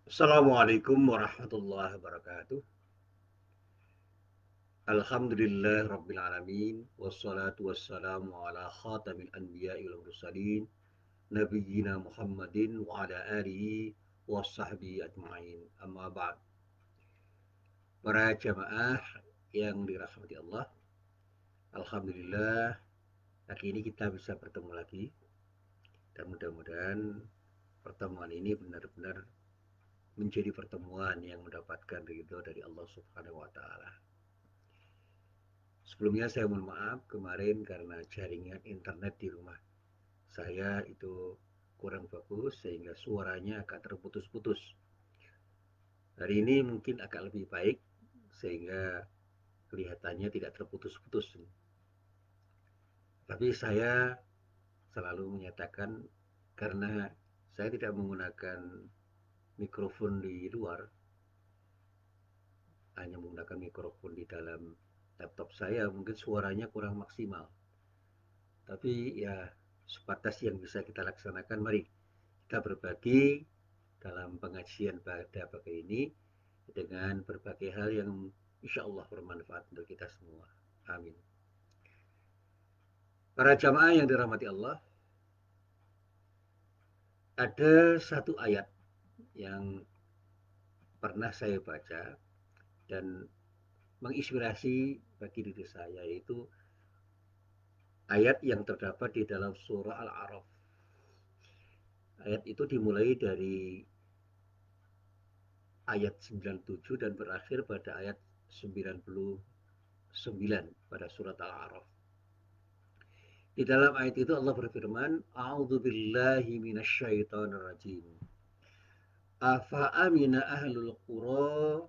Assalamualaikum warahmatullahi wabarakatuh. Alhamdulillah rabbil alamin wassalatu wassalamu ala khatamil anbiya'i wal mursalin nabiyyina Muhammadin wa ala alihi wa sahbihi ajma'in. Amma ba'd. Para jamaah yang dirahmati Allah, alhamdulillah hari ini kita bisa bertemu lagi dan mudah-mudahan pertemuan ini benar-benar menjadi pertemuan yang mendapatkan ridho dari Allah Subhanahu wa taala. Sebelumnya saya mohon maaf kemarin karena jaringan internet di rumah saya itu kurang bagus sehingga suaranya agak terputus-putus. Hari ini mungkin agak lebih baik sehingga kelihatannya tidak terputus-putus. Tapi saya selalu menyatakan karena saya tidak menggunakan mikrofon di luar, hanya menggunakan mikrofon di dalam laptop saya, mungkin suaranya kurang maksimal. Tapi ya sebatas yang bisa kita laksanakan, mari kita berbagi dalam pengajian pada pagi ini dengan berbagai hal yang insya Allah bermanfaat untuk kita semua. Amin. Para jamaah yang dirahmati Allah, ada satu ayat yang pernah saya baca dan menginspirasi bagi diri saya, yaitu ayat yang terdapat di dalam surah Al-A'raf. Ayat itu dimulai dari ayat 97 dan berakhir pada ayat 99 pada surat Al-A'raf. Di dalam ayat itu Allah berfirman, "A'udzu billahi minasyaitonir rajim. Afa amina ahlul qura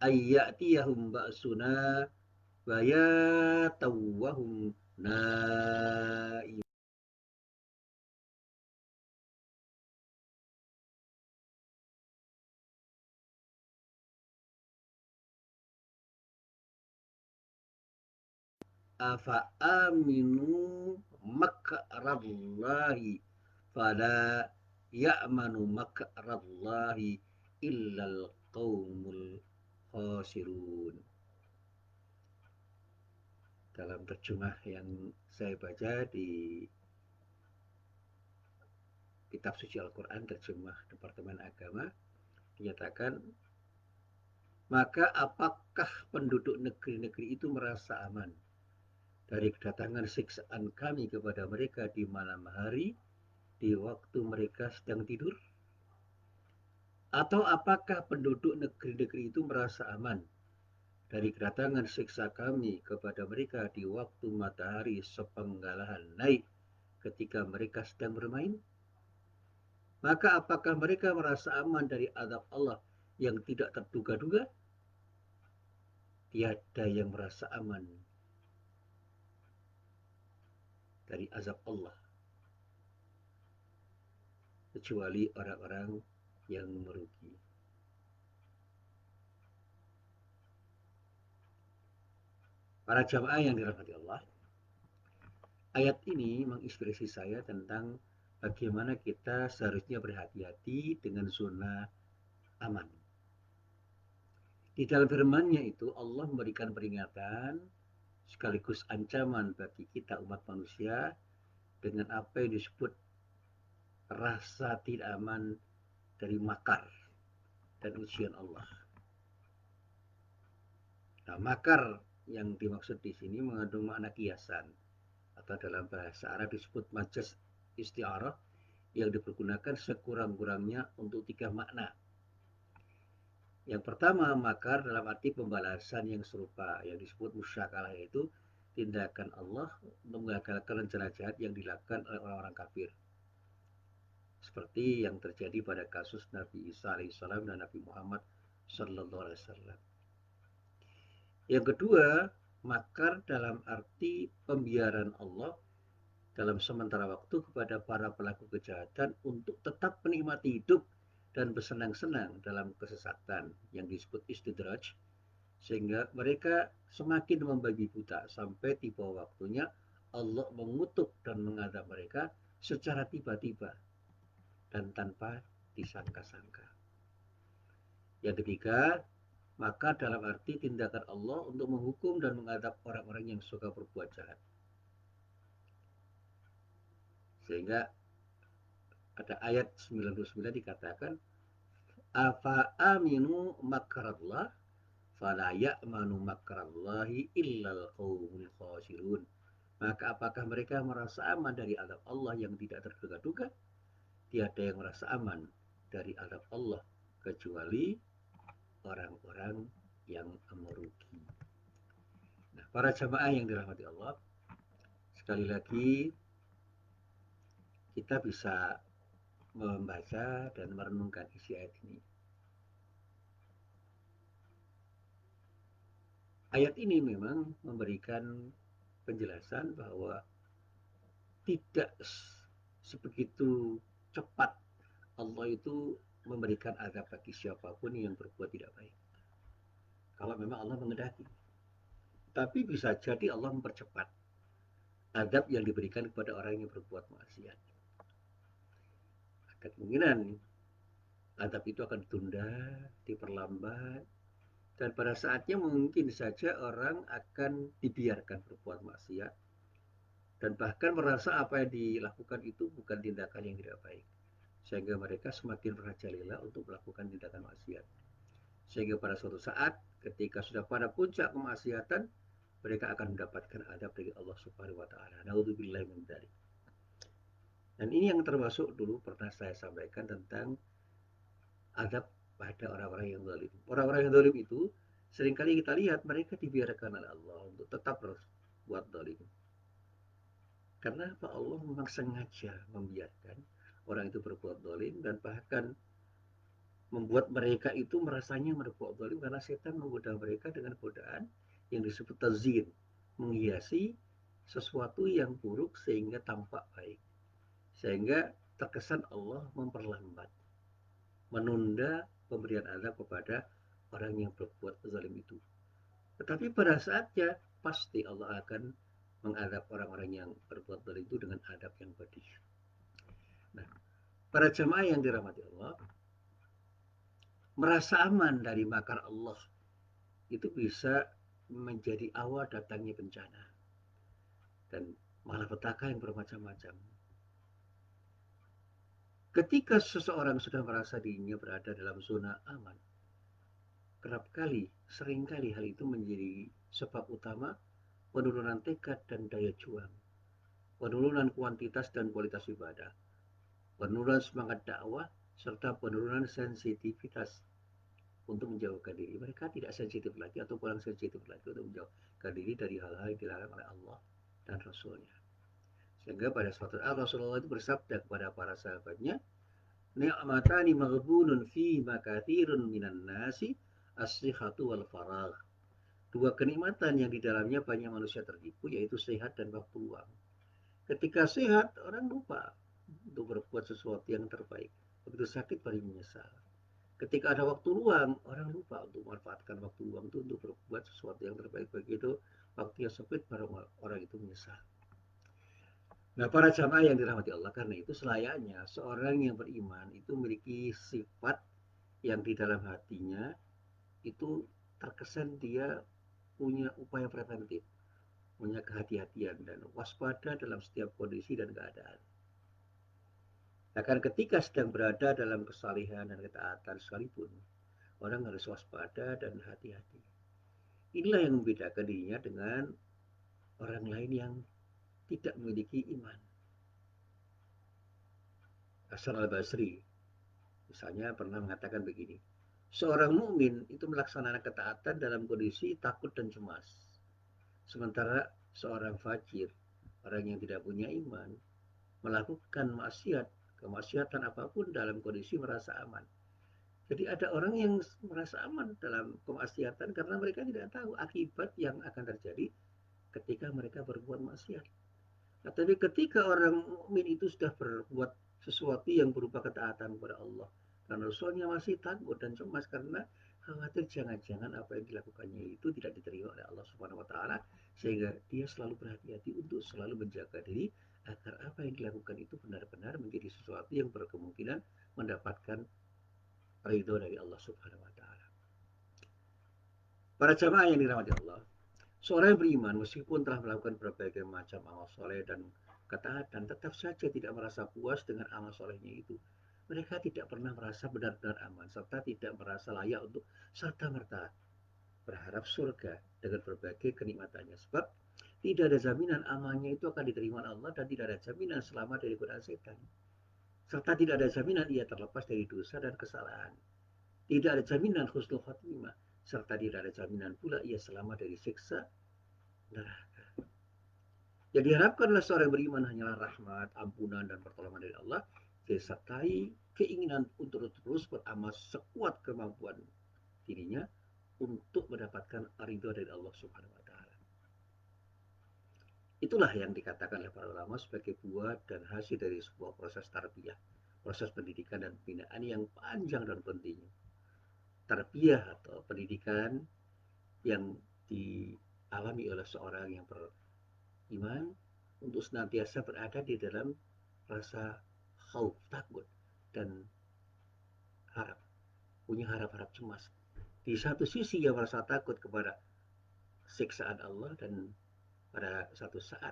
ayyatiyahum ba'suna bayataw wa hum naim." Afa aminu makrallahi fala ya'manu makrallahi illal qaumul khasirun. Dalam terjemah yang saya baca di kitab suci Al-Quran terjemah Departemen Agama dinyatakan, maka apakah penduduk negeri-negeri itu merasa aman dari kedatangan siksaan kami kepada mereka di malam hari di waktu mereka sedang tidur? Atau apakah penduduk negeri-negeri itu merasa aman dari kedatangan siksa kami kepada mereka di waktu matahari sepenggalahan naik ketika mereka sedang bermain? Maka apakah mereka merasa aman dari azab Allah yang tidak terduga-duga? Tiada yang merasa aman dari azab Allah kecuali orang-orang yang merugi. Para jamaah yang dirahmati Allah, ayat ini menginspirasi saya tentang bagaimana kita seharusnya berhati-hati dengan zona aman. Di dalam firman-Nya itu Allah memberikan peringatan sekaligus ancaman bagi kita umat manusia dengan apa yang disebut rasa tidak aman dari makar dan ujian Allah. Nah, makar yang dimaksud di sini mengandung makna kiasan atau dalam bahasa Arab disebut majas isti'arah yang dipergunakan sekurang-kurangnya untuk tiga makna. Yang pertama, makar dalam arti pembalasan yang serupa yang disebut musyakalah, yaitu tindakan Allah untuk mengagalkan rencana jahat yang dilakukan oleh orang-orang kafir. Seperti yang terjadi pada kasus Nabi Isa alaihissalam dan Nabi Muhammad sallallahu alaihi wasallam. Yang kedua, makar dalam arti pembiaran Allah dalam sementara waktu kepada para pelaku kejahatan untuk tetap menikmati hidup dan bersenang-senang dalam kesesatan yang disebut istidraj, sehingga mereka semakin membabi buta sampai tiba waktunya Allah mengutuk dan mengadab mereka secara tiba-tiba dan tanpa disangka-sangka. Yang ketiga, maka dalam arti tindakan Allah untuk menghukum dan mengadab orang-orang yang suka berbuat jahat. Sehingga ada ayat 99 dikatakan, afa aminu makrallah fala ya'manu makrallahi illal qaumul khasirun. Maka apakah mereka merasa aman dari azab Allah yang tidak terduga-duga? Tiada yang merasa aman dari azab Allah kecuali orang-orang yang merugi. Nah, para jamaah yang dirahmati Allah, sekali lagi kita bisa membaca dan merenungkan isi ayat ini. Ayat ini memang memberikan penjelasan bahwa tidak sebegitu cepat Allah itu memberikan azab bagi siapapun yang berbuat tidak baik. Kalau memang Allah mengendaki. Tapi bisa jadi Allah mempercepat azab yang diberikan kepada orang yang berbuat maksiat. Ada kemungkinan azab itu akan ditunda, diperlambat, dan pada saatnya mungkin saja orang akan dibiarkan berbuat maksiat dan bahkan merasa apa yang dilakukan itu bukan tindakan yang tidak baik, sehingga mereka semakin merajalela untuk melakukan tindakan maksiat, sehingga pada suatu saat ketika sudah pada puncak kemaksiatan mereka akan mendapatkan adab dari Allah Subhanahu wa taala. Nauzubillahi min dzalik. Dan ini yang termasuk dulu pernah saya sampaikan tentang adab pada orang-orang yang zalim. Orang-orang yang zalim itu seringkali kita lihat mereka dibiarkan oleh Allah untuk tetap berbuat zalim. Karena apa? Allah memang sengaja membiarkan orang itu berbuat zalim dan bahkan membuat mereka itu merasanya berbuat zalim karena setan menggoda mereka dengan godaan yang disebut tazyin, menghiasi sesuatu yang buruk sehingga tampak baik. Sehingga terkesan Allah memperlambat, menunda pemberian azab kepada orang yang berbuat zalim itu. Tetapi pada saatnya pasti Allah akan mengadab orang-orang yang berbuat zalim itu dengan adab yang pedih. Nah, para jemaah yang dirahmati Allah, merasa aman dari makar Allah itu bisa menjadi awal datangnya bencana dan malapetaka yang bermacam-macam. Ketika seseorang sudah merasa dirinya berada dalam zona aman, kerap kali, sering kali hal itu menjadi sebab utama penurunan tekad dan daya juang, penurunan kuantitas dan kualitas ibadah, penurunan semangat dakwah, serta penurunan sensitivitas untuk menjauhkan diri. Mereka tidak sensitif lagi atau kurang sensitif lagi untuk menjauhkan diri dari hal-hal yang dilarang oleh Allah dan Rasulnya. Sehingga pada suatu saat Rasulullah itu bersabda kepada para sahabatnya, ni'matani maghbunun fi makathirun minan nasi as-sihhatu wal faragh. Dua kenikmatan yang di dalamnya banyak manusia tertipu, yaitu sehat dan waktu luang. Ketika sehat, orang lupa untuk berbuat sesuatu yang terbaik. Begitu sakit baru menyesal. Ketika ada waktu luang, orang lupa untuk memanfaatkan waktu luang itu untuk berbuat sesuatu yang terbaik. Begitu waktu yang sempit baru orang itu menyesal. Nah, para jamaah yang dirahmati Allah, karena itu selayaknya seorang yang beriman itu memiliki sifat yang di dalam hatinya itu terkesan dia punya upaya preventif, punya kehati-hatian dan waspada dalam setiap kondisi dan keadaan. Bahkan ketika sedang berada dalam kesalehan dan ketaatan sekalipun, orang harus waspada dan hati-hati. Inilah yang membedakan dirinya dengan orang lain yang tidak memiliki iman. Hasan al-Basri misalnya pernah mengatakan begini, seorang mukmin itu melaksanakan ketaatan dalam kondisi takut dan cemas. Sementara seorang fajir, orang yang tidak punya iman, melakukan maksiat, kemaksiatan apapun dalam kondisi merasa aman. Jadi ada orang yang merasa aman dalam kemaksiatan karena mereka tidak tahu akibat yang akan terjadi ketika mereka berbuat maksiat. Nah, tapi ketika orang mukmin itu sudah berbuat sesuatu yang berupa ketaatan kepada Allah dan Rasulnya masih takut dan cemas karena khawatir jangan-jangan apa yang dilakukannya itu tidak diterima oleh Allah Subhanahu wa taala, sehingga dia selalu berhati-hati untuk selalu menjaga diri agar apa yang dilakukan itu benar-benar menjadi sesuatu yang berkemungkinan mendapatkan ridho dari Allah Subhanahu wa taala. Para jamaah yang dirahmati Allah, seorang yang beriman meskipun telah melakukan berbagai macam amal soleh dan ketaatan, tetap saja tidak merasa puas dengan amal solehnya itu. Mereka tidak pernah merasa benar-benar aman, serta tidak merasa layak untuk serta-merta berharap surga dengan berbagai kenikmatannya. Sebab tidak ada jaminan amalnya itu akan diterima Allah, dan tidak ada jaminan selamat dari godaan setan. Serta tidak ada jaminan ia terlepas dari dosa dan kesalahan. Tidak ada jaminan husnul khotimah, serta tidak ada jaminan pula ia selamat dari siksa neraka. Yang diharapkan oleh seorang beriman hanyalah rahmat, ampunan, dan pertolongan dari Allah, disertai keinginan untuk terus beramal sekuat kemampuan dirinya untuk mendapatkan ridho dari Allah Subhanahu wa taala. Itulah yang dikatakan oleh para ulama sebagai buah dan hasil dari sebuah proses tarbiyah, proses pendidikan dan pembinaan yang panjang dan penting. Tarbiyah atau pendidikan yang dialami oleh seorang yang beriman untuk senantiasa berada di dalam rasa khauf, takut, dan harap, punya harap-harap cemas. Di satu sisi ia merasa takut kepada siksaan Allah, dan pada satu saat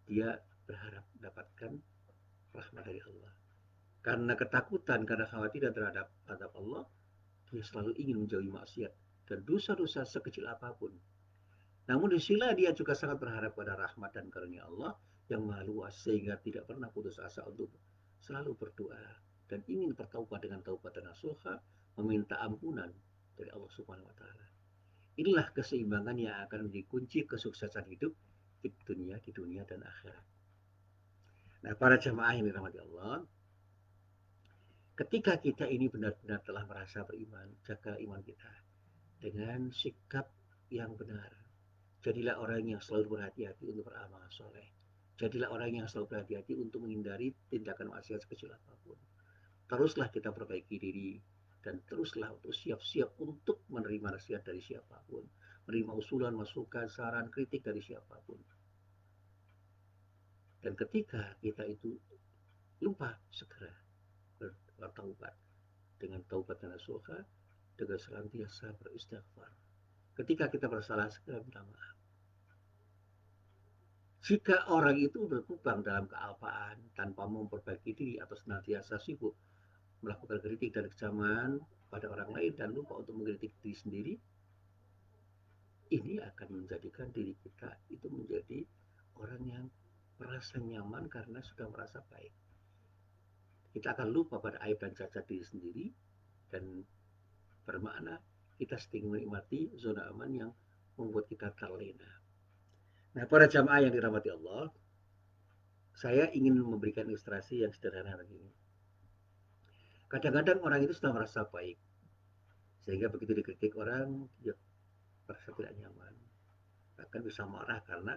dia berharap mendapatkan rahmat dari Allah. Karena ketakutan, karena khawatiran terhadap adab Allah, dia selalu ingin menjauhi maksiat dan dosa-dosa sekecil apapun. Namun di sila dia juga sangat berharap pada rahmat dan karunia Allah yang maha luas, sehingga tidak pernah putus asa untuk selalu berdoa dan ingin bertaubat dengan taubat dan nasuha, meminta ampunan dari Allah Subhanahu wa taala. Inilah keseimbangan yang akan menjadi kunci kesuksesan hidup di dunia dan akhirat. Nah, para jamaah yang dirahmati Allah, ketika kita ini benar-benar telah merasa beriman, jaga iman kita dengan sikap yang benar. Jadilah orang yang selalu berhati-hati untuk beramal soleh. Jadilah orang yang selalu berhati-hati untuk menghindari tindakan maksiat sekecil apapun. Teruslah kita perbaiki diri, dan teruslah untuk siap-siap untuk menerima nasihat dari siapapun, menerima usulan, masukan, saran, kritik dari siapapun. Dan ketika kita itu lupa, segera bertaubat dengan taubat dan nasuha, dengan senantiasa beristighfar. Ketika kita bersalah, segera minta maaf. Jika orang itu berkubang dalam kealpaan tanpa memperbaiki diri atau senantiasa sibuk melakukan kritik dan kecaman pada orang lain dan lupa untuk mengkritik diri sendiri, ini akan menjadikan diri kita itu menjadi orang yang merasa nyaman karena sudah merasa baik. Kita akan lupa pada aib dan cacat diri sendiri, dan bermakna kita sedang menikmati zona aman yang membuat kita terlena. Nah, para jamaah yang dirahmati Allah, saya ingin memberikan ilustrasi yang sederhana begini. Kadang-kadang orang itu sudah merasa baik, sehingga begitu dikritik orang, dia merasa tidak nyaman. Bahkan bisa marah karena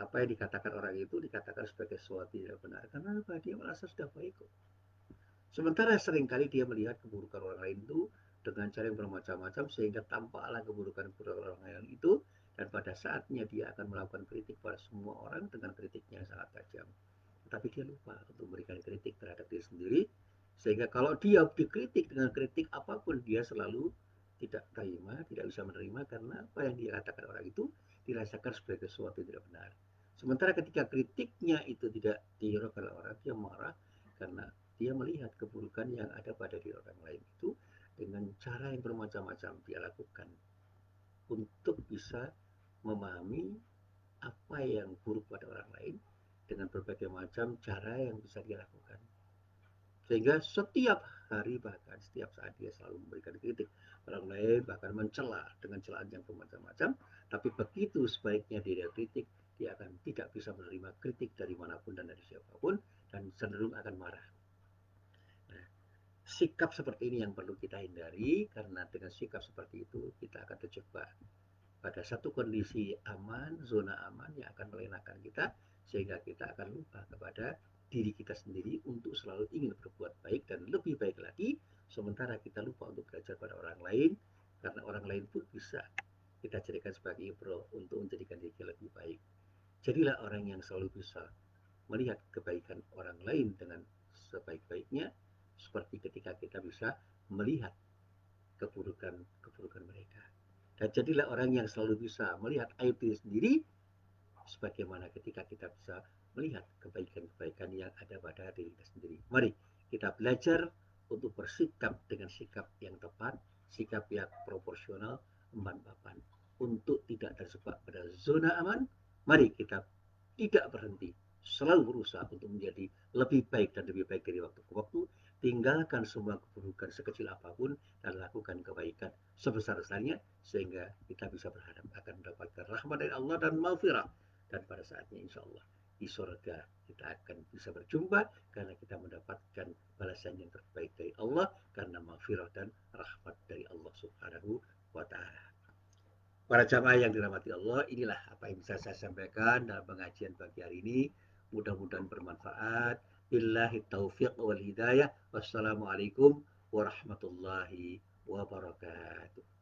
apa yang dikatakan orang itu dikatakan sebagai sesuatu tidak benar. Karena apa? Dia merasa sudah baik kok. Sementara seringkali dia melihat keburukan orang lain itu dengan cara yang bermacam-macam, sehingga tampaklah keburukan-keburukan orang lain itu, dan pada saatnya dia akan melakukan kritik pada semua orang dengan kritiknya yang sangat tajam. Tapi dia lupa untuk memberikan kritik terhadap diri sendiri, sehingga kalau dia dikritik dengan kritik apapun, dia selalu tidak terima, tidak bisa menerima, karena apa yang dia katakan orang itu dirasakan sebagai sesuatu yang tidak benar. Sementara ketika kritiknya itu tidak dihiraukan oleh orang, dia marah karena dia melihat keburukan yang ada pada diri orang lain itu dengan cara yang bermacam-macam dia lakukan untuk bisa memahami apa yang buruk pada orang lain dengan berbagai macam cara yang bisa dia lakukan. Sehingga setiap hari, bahkan setiap saat, dia selalu memberikan kritik orang lain, bahkan mencela dengan celaan yang bermacam-macam. Tapi begitu sebaiknya dia kritik, dia akan tidak bisa menerima kritik dari manapun dan dari siapapun, dan cenderung akan marah. Nah, sikap seperti ini yang perlu kita hindari, karena dengan sikap seperti itu kita akan terjebak pada satu kondisi aman, zona aman yang akan melenakan kita, sehingga kita akan lupa kepada diri kita sendiri untuk selalu ingin berbuat baik dan lebih baik lagi, sementara kita lupa untuk belajar pada orang lain, karena orang lain pun bisa kita jadikan sebagai ibro untuk menjadikan diri kita lebih baik. Jadilah orang yang selalu bisa melihat kebaikan orang lain dengan sebaik-baiknya, seperti ketika kita bisa melihat keburukan-keburukan mereka. Dan jadilah orang yang selalu bisa melihat aib diri sendiri, sebagaimana ketika kita bisa melihat kebaikan-kebaikan yang ada pada diri kita sendiri. Mari kita belajar untuk bersikap dengan sikap yang tepat, sikap yang proporsional, empan papan. Untuk tidak terjebak pada zona aman, mari kita tidak berhenti, selalu berusaha untuk menjadi lebih baik dan lebih baik dari waktu ke waktu. Tinggalkan semua keburukan sekecil apapun dan lakukan kebaikan sebesar-besarnya, sehingga kita bisa berharap akan mendapatkan rahmat dari Allah dan maghfirah. Dan pada saatnya insya Allah di surga kita akan bisa berjumpa, karena kita mendapatkan balasan yang terbaik dari Allah, karena maghfirah dan rahmat dari Allah Subhanahu wa Ta'ala. Para jamaah yang dirahmati Allah, inilah apa yang bisa saya sampaikan dalam pengajian pagi hari ini. Mudah-mudahan bermanfaat. Billahi taufiq wal hidayah. Wassalamualaikum warahmatullahi wabarakatuh.